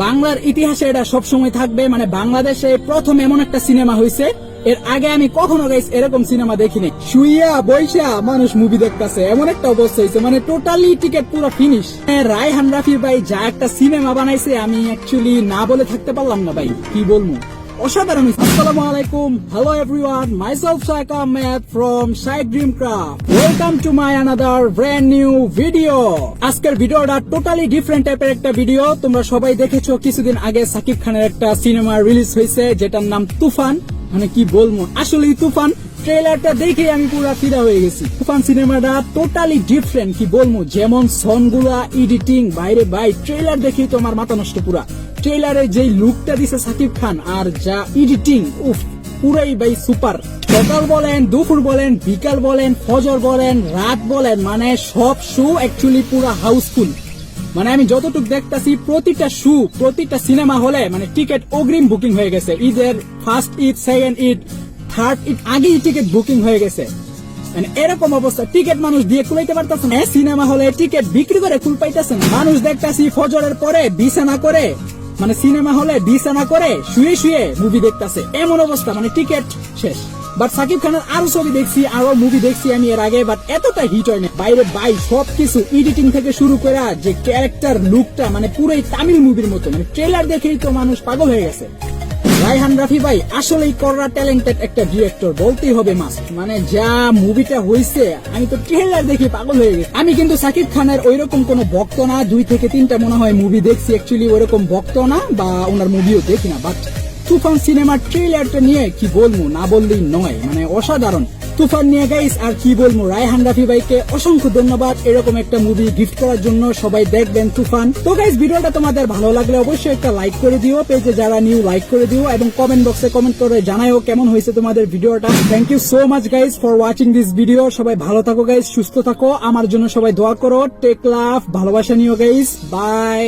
বাংলার ইতিহাসে এটা সবসময় থাকবে। মানে বাংলাদেশে প্রথম এমন একটা সিনেমা হয়েছে, এর আগে আমি কখনো গাইস এরকম সিনেমা দেখিনি। শুইয়া বৈশা মানুষ মুভি দেখতেছে, এমন একটা অবস্থা হয়েছে, মানে টোটালি টিকিট পুরো ফিনিশ। রায়হান রাফি ভাই যা একটা সিনেমা বানাইছে, আমি অ্যাকচুয়ালি না বলে থাকতে পারলাম না ভাই, কি বলবো, অসাধারণ। আসসালামু আলাইকুম, hello everyone, myself Shaik Ahmed from Shaik dream craft. Welcome to my another brand new video. আজকের ভিডিওটা টোটালি ডিফারেন্ট টাইপের একটা ভিডিও। তোমরা সবাই দেখেছো কিছুদিন আগে সাকিব খানের একটা সিনেমা রিলিজ হয়েছে যেটার নাম তুফান। মানে কি বলবো, আসলেই তুফান। ট্রেলারটা দেখে আমি পুরো ফিদা হয়ে গেছি। তুফান সিনেমাটা টোটালি ডিফারেন্ট, কি বলবো, যেমন সনগুলা, এডিটিং, বাইরে ভাই ট্রেলার দেখেই তো আমার মাথা নষ্ট পুরা। ট্রেলারে যেই লুকটা দিছে সাকিব খান আর যা এডিটিং, উফ, পুরাই ভাই সুপার। সকাল বলেন, দুপুর বলেন, বিকাল বলেন, ফজর বলেন, রাত বলেন, মানে সব শো অ্যাকচুয়ালি পুরা হাউসফুল। মানে আমি যতটুকু দেখতেছি প্রতিটা শো, প্রতিটা সিনেমা হলে মানে টিকিট অগ্রিম বুকিং হয়ে গেছে। ঈদের first Eid, second Eid, third Eid আগেই টিকিট বুকিং হয়ে গেছে। মানে এরকম অবস্থা, টিকিট মানুষ দিয়ে কুলাইতে পারতেছে না। সিনেমা হলে টিকিট বিক্রি করে কুল পাইতেছে না। মানুষ দেখতেছি ফজরের পরে বিছানা করে, মানে সিনেমা হলে বিছানা করে শুয়ে শুয়ে মুভি দেখতেছে, এমন অবস্থা, মানে টিকিট শেষ। বাট সাকিব খানের আরো ছবি দেখছি, আরো মুভি দেখছি আমি এর আগে, বাট এতটা হিট হয় না। বাইরে বাই সবকিছু এডিটিং থেকে শুরু করে যে ক্যারেক্টার লুকটা, মানে পুরোই তামিল মুভির মতো। মানে ট্রেলার দেখেই তো মানুষ পাগল হয়ে গেছে। রায়হান রাফি ভাই আসলেই কররা ট্যালেন্টেড একটা ডিরেক্টর, বলতেই হবে মাস্ট। মানে যা মুভিটা হয়েছে, আমি তো ট্রেলার দেখে পাগল হয়ে গেছি। আমি কিন্তু সাকিব খানের ওইরকম কোনো ভক্ত না, 2 থেকে 3টা মনে হয় মুভি দেখছি, অ্যাকচুয়ালি ওইরকম ভক্ত না, বা ওনার মুভিও দেখি না। বাট তুফান সিনেমার ট্রেলারটা নিয়ে কি বলবো, না বললেই নয়, মানে অসাধারণ। তুফান নিয়ে গাইস আর কি বলবো, রায়হান রাফি ভাইকে অসংখ্য ধন্যবাদ এরকম একটা মুভি গিফট করার জন্য। সবাই দেখবেন তুফান। তো গাইস ভিডিওটা তোমাদের ভালো লাগলে অবশ্যই একটা লাইক করে দিও, পেজে যারা নিউ লাইক করে দিও, এবং কমেন্ট বক্সে কমেন্ট করে জানাও কেমন হয়েছে তোমাদের ভিডিওটা। Thank you so much guys for watching this video. সবাই ভালো থাকো গাইস, সুস্থ থাকো, আমার জন্য সবাই দোয়া করো। টেক লাভ, ভালোবাসা নিও গাইস, বাই।